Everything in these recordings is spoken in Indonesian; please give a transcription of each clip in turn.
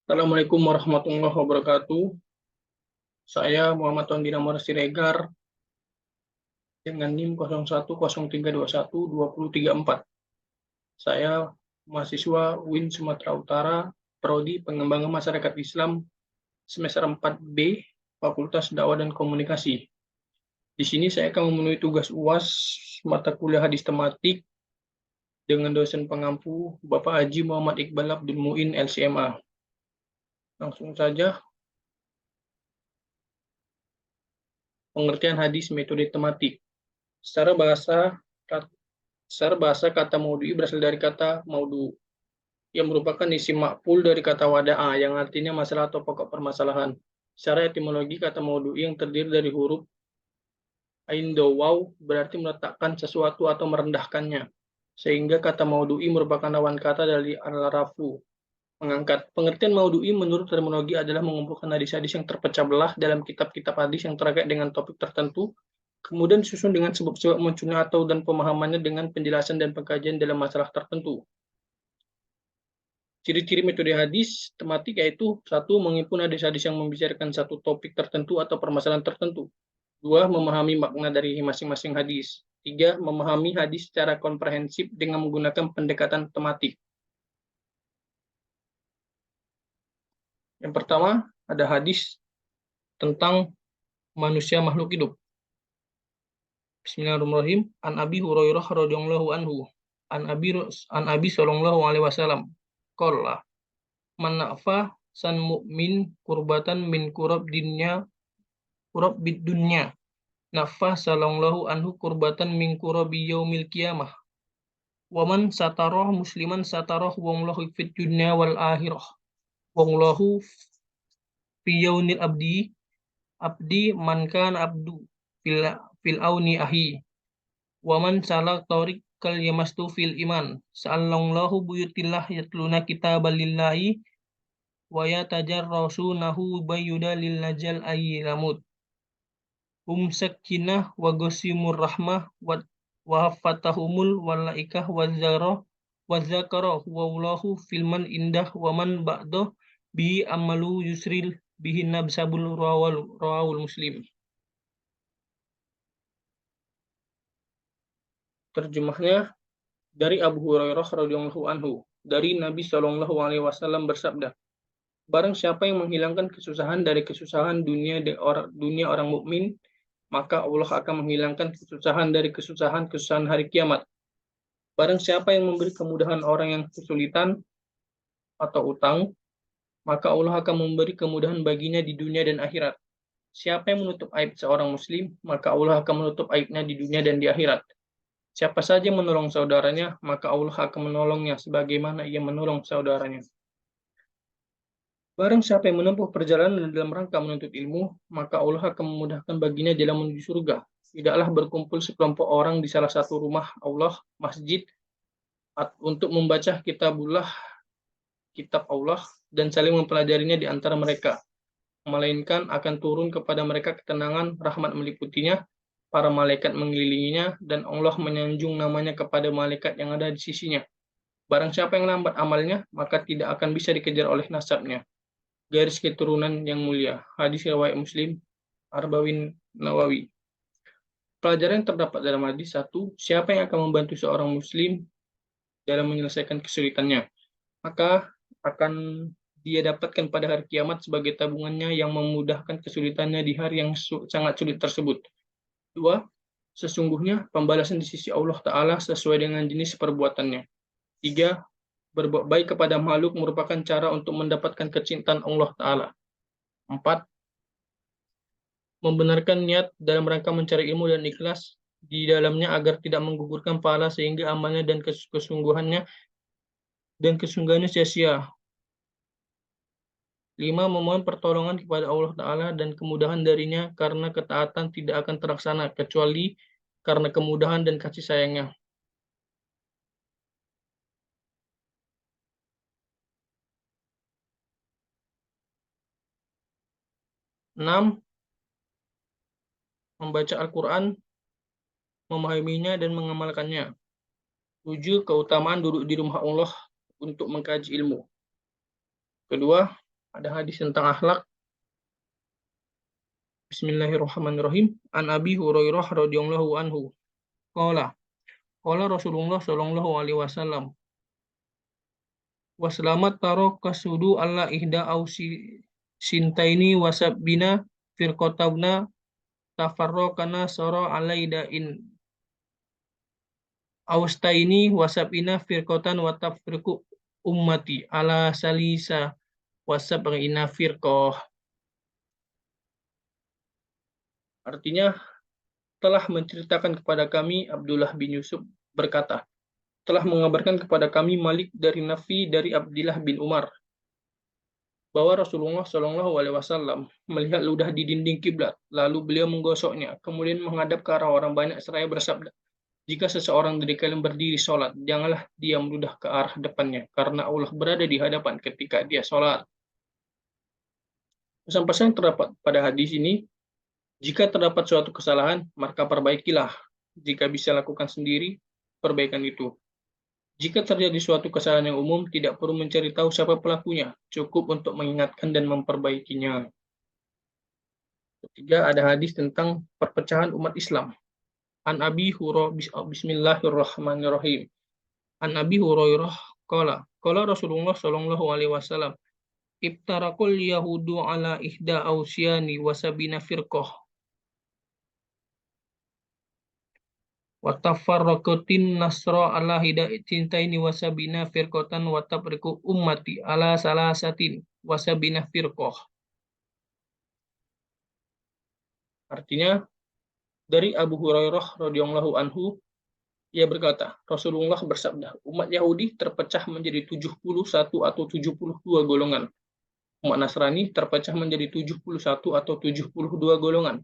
Assalamualaikum warahmatullahi wabarakatuh. Saya Muhammad Tondi Namor Siregar dengan NIM 0103212034. Saya mahasiswa UIN Sumatera Utara, Prodi Pengembangan Masyarakat Islam semester 4B, Fakultas Dakwah dan Komunikasi. Di sini saya akan memenuhi tugas UAS mata kuliah hadis tematik dengan dosen pengampu Bapak Haji Muhammad Iqbal Abdul Muin LCMA. Langsung saja, pengertian hadis metode tematik. Secara bahasa kata maudu'i berasal dari kata maudu, yang merupakan isim ma'ful dari kata wada'a, yang artinya masalah atau pokok permasalahan. Secara etimologi, kata maudu'i yang terdiri dari huruf ain do waw berarti meletakkan sesuatu atau merendahkannya. Sehingga kata maudu'i merupakan lawan kata dari al-rafu, mengangkat. Pengertian maudu'i menurut terminologi adalah mengumpulkan hadis-hadis yang terpecah belah dalam kitab-kitab hadis yang terkait dengan topik tertentu, kemudian disusun dengan sebab-sebab munculnya atau dan pemahamannya dengan penjelasan dan pengkajian dalam masalah tertentu. Ciri-ciri metode hadis tematik yaitu: 1. Menghimpun hadis-hadis yang membicarakan satu topik tertentu atau permasalahan tertentu. 2. Memahami makna dari masing-masing hadis. 3. Memahami hadis secara komprehensif dengan menggunakan pendekatan tematik. Yang pertama, ada hadis tentang manusia makhluk hidup. Bismillahirrahmanirrahim. An Abi Hurairah radhiyallahu anhu. An Abi sallallahu alaihi wasallam. Qala man na'fa san mu'min kurbatan min kurab bid dunya. Nafa sallallahu anhu kurbatan min kurabi yaumil qiyamah. Waman satarah musliman satarah wallahu fid dunya wal akhirah. Wallahu fi yaunil abdi man kana abdu fil auni ahi. Waman salak tariq kal yamastu fil iman. Sa'allallahu buyutillah yatluna kitabalillahi wa yatajarrasunahu bayyuda lil najal ayyilamut. Sakinah wa gosimur rahmah wa fatahumul walaikah wa zakara wallahu filman indah wa man ba'dah bi amalu yusril bihi nabsabul rawal muslim. Terjemahnya dari Abu Hurairah radhiyallahu anhu, dari Nabi Shallallahu alaihi wasallam bersabda, barang siapa yang menghilangkan kesusahan dari kesusahan dunia orang mukmin, maka Allah akan menghilangkan kesusahan dari kesusahan hari kiamat. Barang siapa yang memberi kemudahan orang yang kesulitan atau utang, maka Allah akan memberi kemudahan baginya di dunia dan akhirat. Siapa yang menutup aib seorang muslim, maka Allah akan menutup aibnya di dunia dan di akhirat. Siapa saja yang menolong saudaranya, maka Allah akan menolongnya sebagaimana ia menolong saudaranya. Barang siapa yang menempuh perjalanan dalam rangka menuntut ilmu, maka Allah akan memudahkan baginya jalan menuju surga. Tidaklah berkumpul sekelompok orang di salah satu rumah Allah, masjid, untuk membaca kitab Allah, dan saling mempelajarinya di antara mereka, melainkan akan turun kepada mereka ketenangan, rahmat meliputinya, para malaikat mengelilinginya, dan Allah menyanjung namanya kepada malaikat yang ada di sisinya. Barang siapa yang lambat amalnya, maka tidak akan bisa dikejar oleh nasabnya. Garis keturunan yang mulia. Hadis riwayat Muslim, Arba'in Nawawi. Pelajaran yang terdapat dalam hadis: 1. Siapa yang akan membantu seorang muslim dalam menyelesaikan kesulitannya, maka akan dia dapatkan pada hari kiamat sebagai tabungannya yang memudahkan kesulitannya di hari yang sangat sulit tersebut. 2. Sesungguhnya pembalasan di sisi Allah Ta'ala sesuai dengan jenis perbuatannya. 3. Berbuat baik kepada makhluk merupakan cara untuk mendapatkan kecintaan Allah Ta'ala. 4. Membenarkan niat dalam rangka mencari ilmu dan ikhlas di dalamnya agar tidak menggugurkan pahala sehingga amalnya dan kesungguhannya sia-sia. 5. Memohon pertolongan kepada Allah Ta'ala dan kemudahan darinya karena ketaatan tidak akan terlaksana kecuali karena kemudahan dan kasih sayangnya. 6. Membaca Al-Quran, memahaminya dan mengamalkannya. 7. Keutamaan duduk di rumah Allah untuk mengkaji ilmu. Kedua, Ada hadis tentang akhlak. Bismillahirrahmanirrahim. An Abi Hurairah radhiyallahu anhu. Qala qala Rasulullah sallallahu alaihi wasallam. Waslamat taro kasudu alla ihda ausi sintaini wasabina firqatabna tafarraqana sara alaidain austaini wasabina firqatan wa tafriqu ummati ala salisa wasabina firqah. Artinya, telah menceritakan kepada kami Abdullah bin Yusuf berkata, telah mengabarkan kepada kami Malik dari Nafi dari Abdullah bin Umar bahwa Rasulullah Shallallahu Alaihi Wasallam melihat ludah di dinding kiblat, lalu beliau menggosoknya, kemudian menghadap ke arah orang banyak seraya bersabda, jika seseorang dari kalian berdiri sholat, janganlah dia meludah ke arah depannya, karena Allah berada di hadapan ketika dia sholat. Pesan-pesan yang terdapat pada hadis ini, jika terdapat suatu kesalahan, maka perbaikilah. Jika bisa lakukan sendiri, perbaikan itu. Jika terjadi suatu kesalahan yang umum, tidak perlu mencari tahu siapa pelakunya, cukup untuk mengingatkan dan memperbaikinya. Ketiga, ada hadis tentang perpecahan umat Islam. An Abi Hurairah, Bismillahirrahmanirrahim. An Abi Hurairah qala Rasulullah sallallahu alaihi wasallam, ibtarakul yahudu ala ihda ausyani wasabina firqah wa tafarraqatin nasra ala hidayatintaini wasabina firqatan wa tabriku ummati ala salasatin wasabina firqah. Artinya, dari Abu Hurairah radhiyallahu anhu, ia berkata, Rasulullah bersabda, umat Yahudi terpecah menjadi 71 atau 72 golongan. Umat Nasrani terpecah menjadi 71 atau 72 golongan.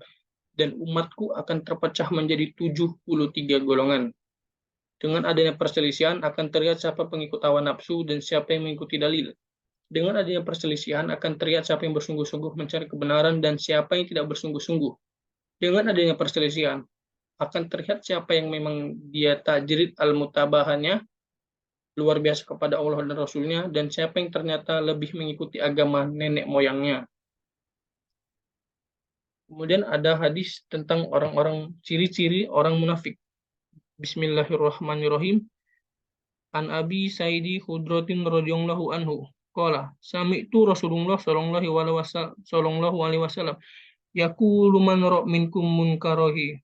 Dan umatku akan terpecah menjadi 73 golongan. Dengan adanya perselisihan akan terlihat siapa pengikut hawa nafsu dan siapa yang mengikuti dalil. Dengan adanya perselisihan akan terlihat siapa yang bersungguh-sungguh mencari kebenaran dan siapa yang tidak bersungguh-sungguh. Dengan adanya perselisihan akan terlihat siapa yang memang dia tajrid al-mutabahannya luar biasa kepada Allah dan Rasulnya, dan siapa yang ternyata lebih mengikuti agama nenek moyangnya. Kemudian ada hadis tentang orang-orang ciri-ciri orang munafik. Bismillahirrahmanirrahim. An Abi Saidi Khudrotin radhiyallahu anhu qala sami'tu Rasulullah sallallahu alaihi wasallam yaqulu man ra minkum munkarahi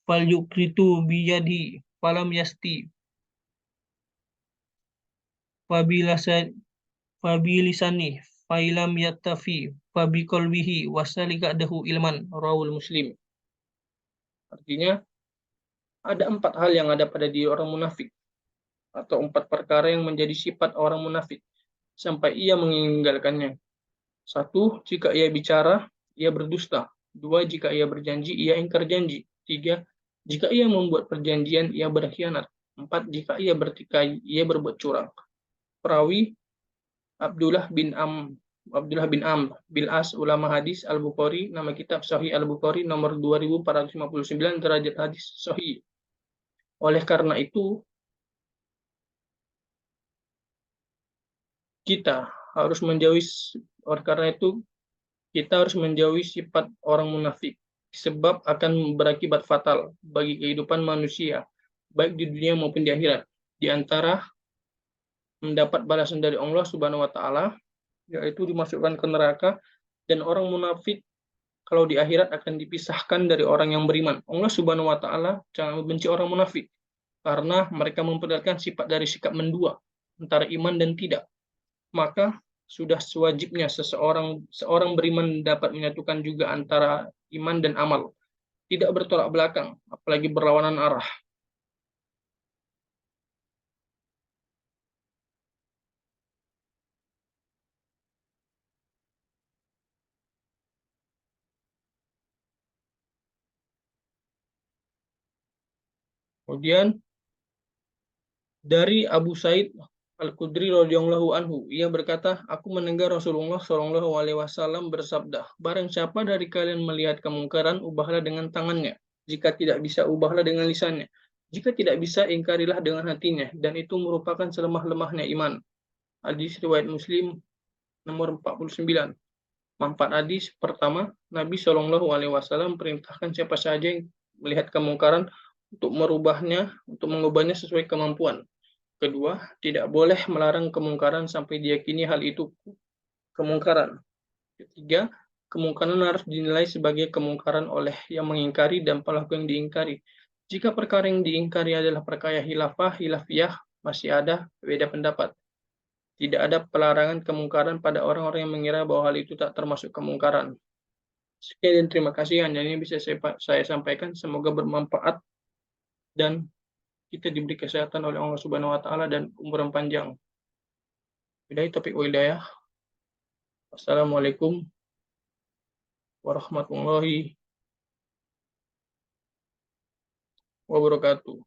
fal yukritu biyadi falam yasti fabilisani failam yattafi fabiqalbihi wasalika dahu ilman rawul Muslim. Artinya, ada 4 hal yang ada pada diri orang munafik, atau 4 perkara yang menjadi sifat orang munafik sampai ia meninggalkannya. 1, jika ia bicara, ia berdusta. 2, jika ia berjanji, ia ingkar janji. 3, jika ia membuat perjanjian, ia berkhianat. 4, jika ia bertikai, ia berbuat curang. Perawi Abdullah bin Amr bil As, ulama hadis Al-Bukhari, nama kitab Sahih Al-Bukhari nomor 2459, derajat hadis sahih. Oleh karena itu, kita harus menjauhi sifat orang munafik, sebab akan berakibat fatal bagi kehidupan manusia, baik di dunia maupun di akhirat. Di antara mendapat balasan dari Allah Subhanahu wa taala, yaitu dimasukkan ke neraka, dan orang munafik kalau di akhirat akan dipisahkan dari orang yang beriman. Allah Subhanahu wa taala jangan membenci orang munafik karena mereka memperlihatkan sifat dari sikap mendua antara iman dan tidak. Maka sudah sewajibnya seorang beriman dapat menyatukan juga antara iman dan amal, tidak bertolak belakang, apalagi berlawanan arah. Kemudian dari Abu Said Al-Khudri radhiyallahu anhu, ia berkata, aku mendengar Rasulullah Shallallahu alaihi wasallam bersabda, barang siapa dari kalian melihat kemungkaran, ubahlah dengan tangannya. Jika tidak bisa, ubahlah dengan lisannya. Jika tidak bisa, ingkarilah dengan hatinya, dan itu merupakan selemah-lemahnya iman. Hadis riwayat Muslim nomor 49. Manfaat hadis pertama, Nabi Shallallahu Alaihi Wasallam perintahkan siapa saja yang melihat kemungkaran untuk mengubahnya sesuai kemampuan. Kedua, tidak boleh melarang kemungkaran sampai diyakini hal itu kemungkaran. Ketiga, kemungkaran harus dinilai sebagai kemungkaran oleh yang mengingkari dan pelaku yang diingkari. Jika perkara yang diingkari adalah perkara hilafiyah, masih ada beda pendapat. Tidak ada pelarangan kemungkaran pada orang-orang yang mengira bahwa hal itu tak termasuk kemungkaran. Sekian dan terima kasih, hanya ini bisa saya sampaikan. Semoga bermanfaat dan kita diberi kesehatan oleh Allah Subhanahu wa taala dan umur yang panjang. Billahi taufiq wal hidayah. Wassalamualaikum warahmatullahi wabarakatuh.